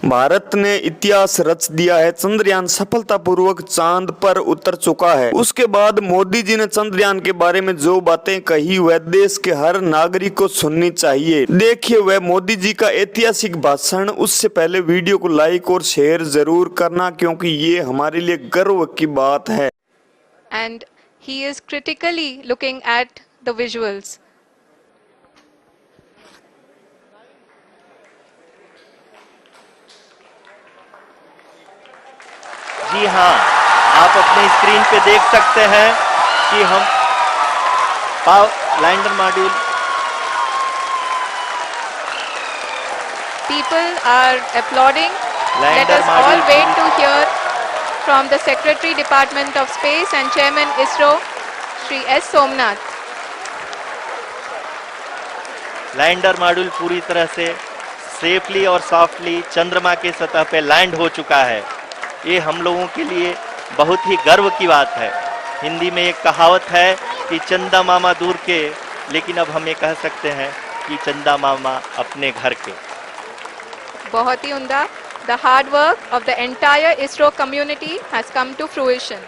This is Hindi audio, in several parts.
भारत ने इतिहास रच दिया है। चंद्रयान सफलतापूर्वक चांद पर उतर चुका है। उसके बाद मोदी जी ने चंद्रयान के बारे में जो बातें कही वह देश के हर नागरिक को सुननी चाहिए। देखिए वह मोदी जी का ऐतिहासिक भाषण। उससे पहले वीडियो को लाइक और शेयर जरूर करना, क्योंकि ये हमारे लिए गर्व की बात है। And he is critically looking at the visuals. जी हाँ, आप अपने स्क्रीन पे देख सकते हैं कि हम lander module. People are applauding. Let us all wait to hear from the Secretary Department of Space and Chairman ISRO, Shri S. Somnath. Lander module पूरी तरह से सेफली और सॉफ्टली चंद्रमा के सतह पे लैंड हो चुका है। ये हम लोगों के लिए बहुत ही गर्व की बात है। हिंदी में एक कहावत है कि चंदा मामा दूर के, लेकिन अब हम ये कह सकते हैं कि चंदा मामा अपने घर के। बहुत ही उम्दा। The hard work of the entire ISRO community has come to fruition.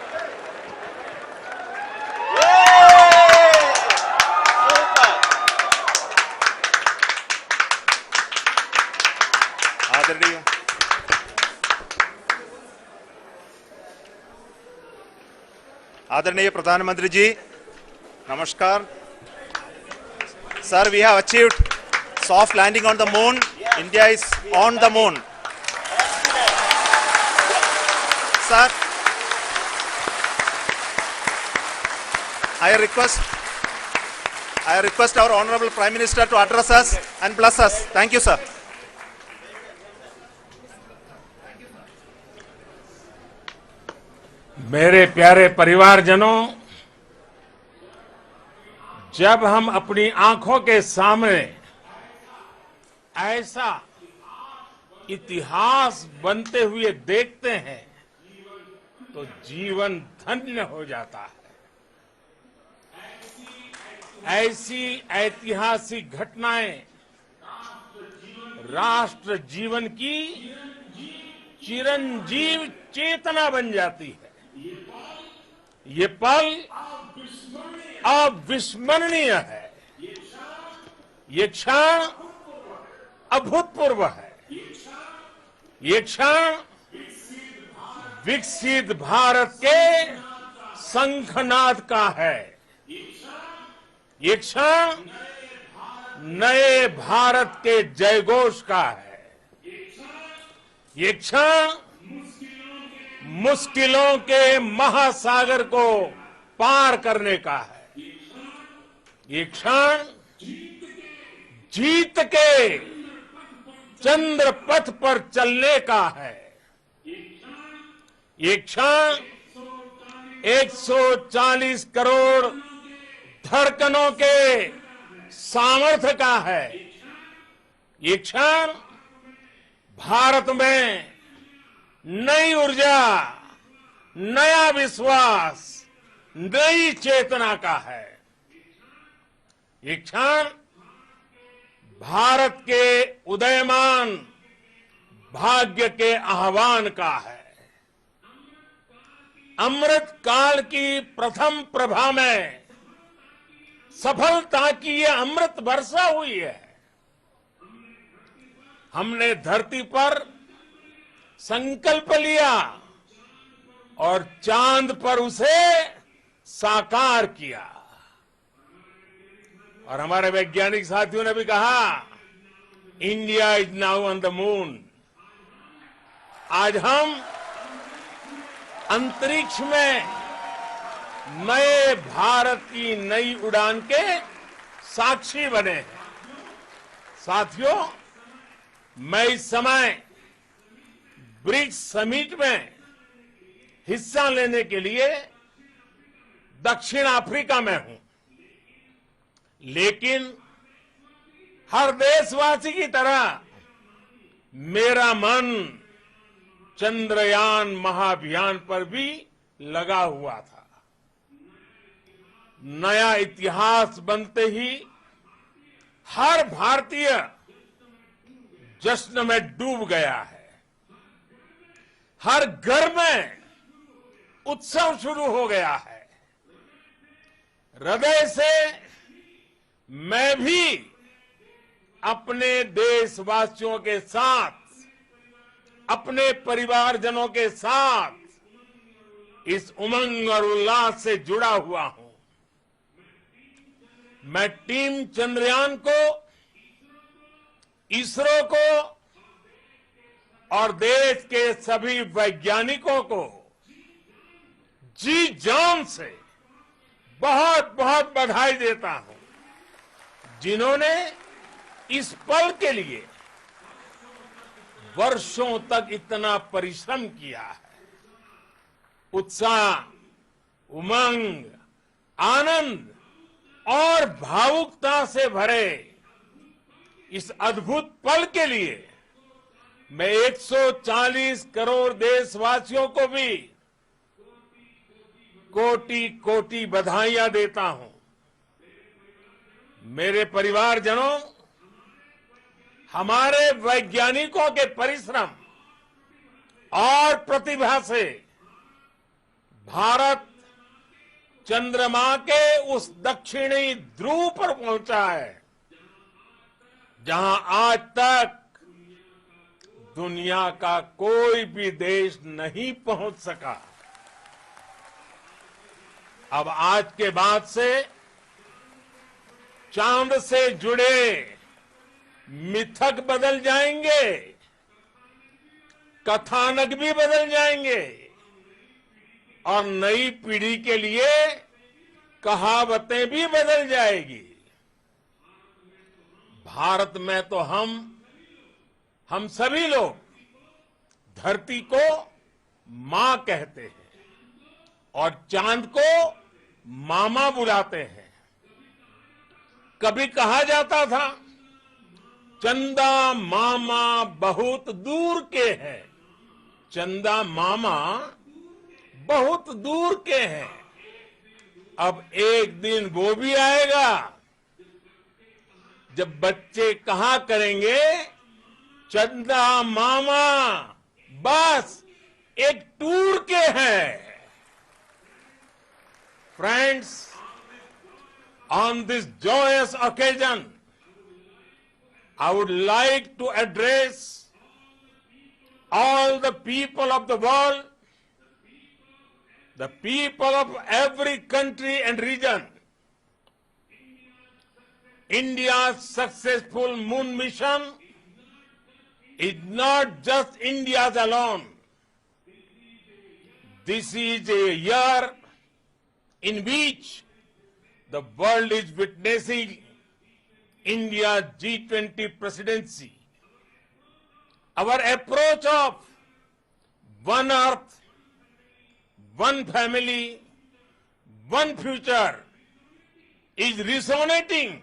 आदरणीय प्रधानमंत्री जी, नमस्कार। Sir, we have achieved soft landing on the moon. India is on the moon. Sir, I request our Honorable Prime Minister to address us and bless us. Thank you, sir. मेरे प्यारे परिवारजनों, जब हम अपनी आंखों के सामने ऐसा इतिहास बनते हुए देखते हैं तो जीवन धन्य हो जाता है। ऐसी ऐतिहासिक घटनाएं राष्ट्र जीवन की चिरंजीव चेतना बन जाती है। ये पल अविस्मरणीय है। ये क्षण अभूतपूर्व है। ये क्षण विकसित भारत के शंखनाद का है। ये क्षण नए भारत के जयघोष का है। ये क्षण मुश्किलों के महासागर को पार करने का है। ये क्षण जीत के चंद्र पथ पर चलने का है। ये क्षण 140 करोड़ धड़कनों के सामर्थ्य का है। ये क्षण भारत में नई ऊर्जा, नया विश्वास, नई चेतना का है। ये क्षण भारत के उदयमान भाग्य के आह्वान का है। अमृत काल की प्रथम प्रभा में सफलता की ये अमृत वर्षा हुई है। हमने धरती पर संकल्प लिया और चांद पर उसे साकार किया। और हमारे वैज्ञानिक साथियों ने भी कहा, India is now on the moon. आज हम अंतरिक्ष में नए भारत की नई उड़ान के साक्षी बने हैं। साथियों, मैं इस समय ब्रिक्स समिट में हिस्सा लेने के लिए दक्षिण अफ्रीका में हूं, लेकिन हर देशवासी की तरह मेरा मन चंद्रयान महाअभियान पर भी लगा हुआ था। नया इतिहास बनते ही हर भारतीय जश्न में डूब गया है। हर घर में उत्सव शुरू हो गया है। हृदय से मैं भी अपने देशवासियों के साथ, अपने परिवारजनों के साथ इस उमंग और उल्लास से जुड़ा हुआ हूं। मैं टीम चंद्रयान को, इसरो को और देश के सभी वैज्ञानिकों को जी जान से बहुत बहुत बधाई देता हूं, जिन्होंने इस पल के लिए वर्षों तक इतना परिश्रम किया है। उत्साह, उमंग, आनंद और भावुकता से भरे इस अद्भुत पल के लिए मैं 140 करोड़ देशवासियों को भी कोटि कोटि बधाइयां देता हूं। मेरे परिवारजनों, हमारे वैज्ञानिकों के परिश्रम और प्रतिभा से भारत चंद्रमा के उस दक्षिणी ध्रुव पर पहुंचा है, जहां आज तक दुनिया का कोई भी देश नहीं पहुंच सका। अब आज के बाद से चांद से जुड़े मिथक बदल जाएंगे, कथानक भी बदल जाएंगे और नई पीढ़ी के लिए कहावतें भी बदल जाएगी। भारत में तो हम सभी लोग धरती को मां कहते हैं और चांद को मामा बुलाते हैं। कभी कहा जाता था, चंदा मामा बहुत दूर के हैं। चंदा मामा बहुत दूर के हैं। अब एक दिन वो भी आएगा जब बच्चे कहा करेंगे, चंदा मामा बस एक टूर के हैं। Friends, on this joyous occasion, I would like to address all the people of the world, the people of every country and region. India's successful moon mission is not just India's alone. This is a year in which the world is witnessing India's G20 presidency. Our approach of one earth, one family, one future is resonating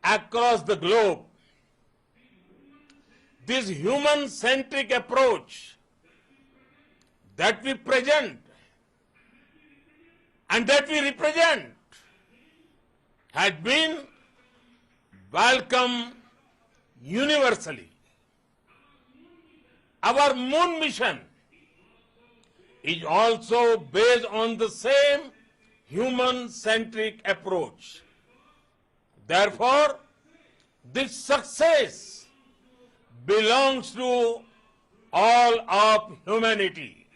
across the globe. This human-centric approach that we present and that we represent has been welcomed universally. Our moon mission is also based on the same human-centric approach. Therefore, this success belongs to all of humanity,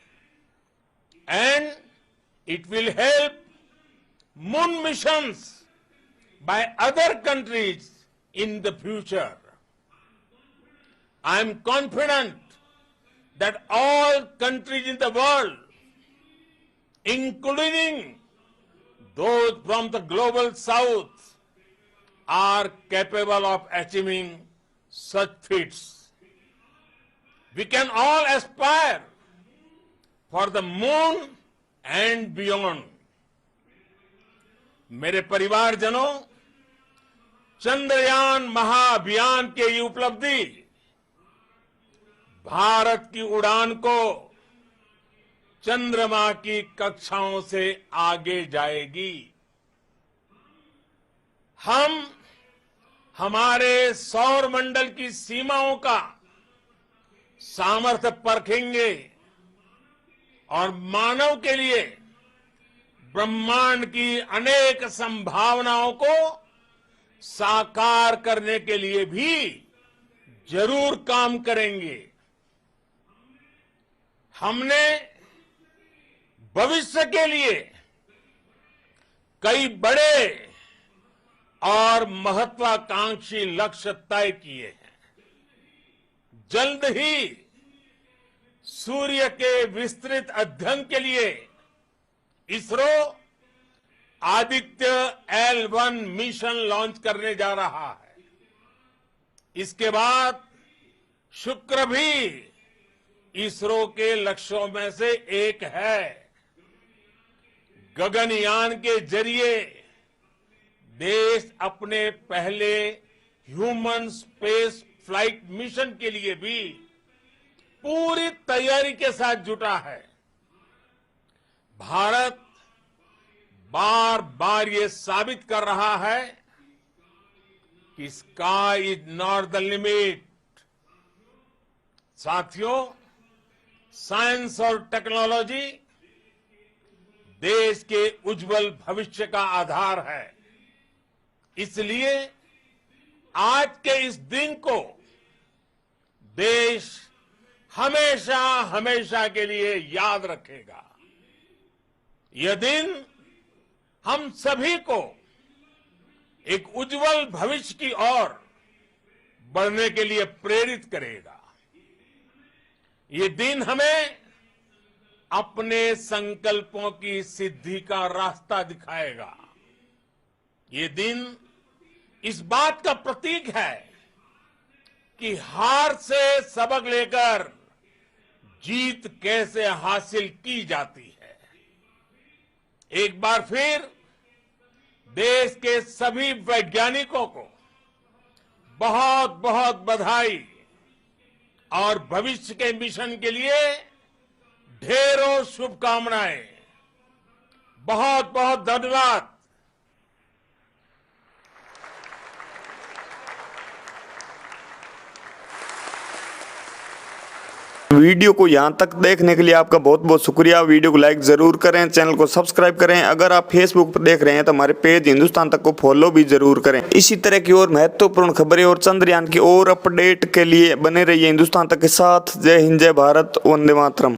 and it will help moon missions by other countries in the future. I am confident that all countries in the world, including those from the global south, are capable of achieving such feats. We can all aspire for the moon and beyond. मेरे परिवारजनों, चंद्रयान महाअभियान की ये उपलब्धि भारत की उड़ान को चंद्रमा की कक्षाओं से आगे जाएगी। हम हमारे सौर मंडल की सीमाओं का सामर्थ्य परखेंगे और मानव के लिए ब्रह्मांड की अनेक संभावनाओं को साकार करने के लिए भी जरूर काम करेंगे। हमने भविष्य के लिए कई बड़े और महत्वाकांक्षी लक्ष्य तय किए हैं। जल्द ही सूर्य के विस्तृत अध्ययन के लिए ISRO Aditya L1 mission launch करने जा रहा है। इसके बाद शुक्र भी इसरो के लक्ष्यों में से एक है। गगनयान के जरिए देश अपने पहले ह्यूमन स्पेस फ्लाइट मिशन के लिए भी पूरी तैयारी के साथ जुटा है। भारत बार बार ये साबित कर रहा है कि sky is not the limit. साथियों, साइंस और टेक्नोलॉजी देश के उज्जवल भविष्य का आधार है। इसलिए आज के इस दिन को देश हमेशा हमेशा के लिए याद रखेगा। यह दिन हम सभी को एक उज्जवल भविष्य की ओर बढ़ने के लिए प्रेरित करेगा। ये दिन हमें अपने संकल्पों की सिद्धि का रास्ता दिखाएगा। ये दिन इस बात का प्रतीक है कि हार से सबक लेकर जीत कैसे हासिल की जाती है। एक बार फिर देश के सभी वैज्ञानिकों को बहुत बहुत बधाई और भविष्य के मिशन के लिए ढेरों शुभकामनाएं। बहुत बहुत धन्यवाद। वीडियो को यहाँ तक देखने के लिए आपका बहुत बहुत शुक्रिया। वीडियो को लाइक जरूर करें, चैनल को सब्सक्राइब करें। अगर आप फेसबुक पर देख रहे हैं तो हमारे पेज हिंदुस्तान तक को फॉलो भी जरूर करें। इसी तरह की और महत्वपूर्ण खबरें और चंद्रयान की और अपडेट के लिए बने रहिए हिंदुस्तान तक के साथ। जय हिंद, जय भारत, वंदे मातरम।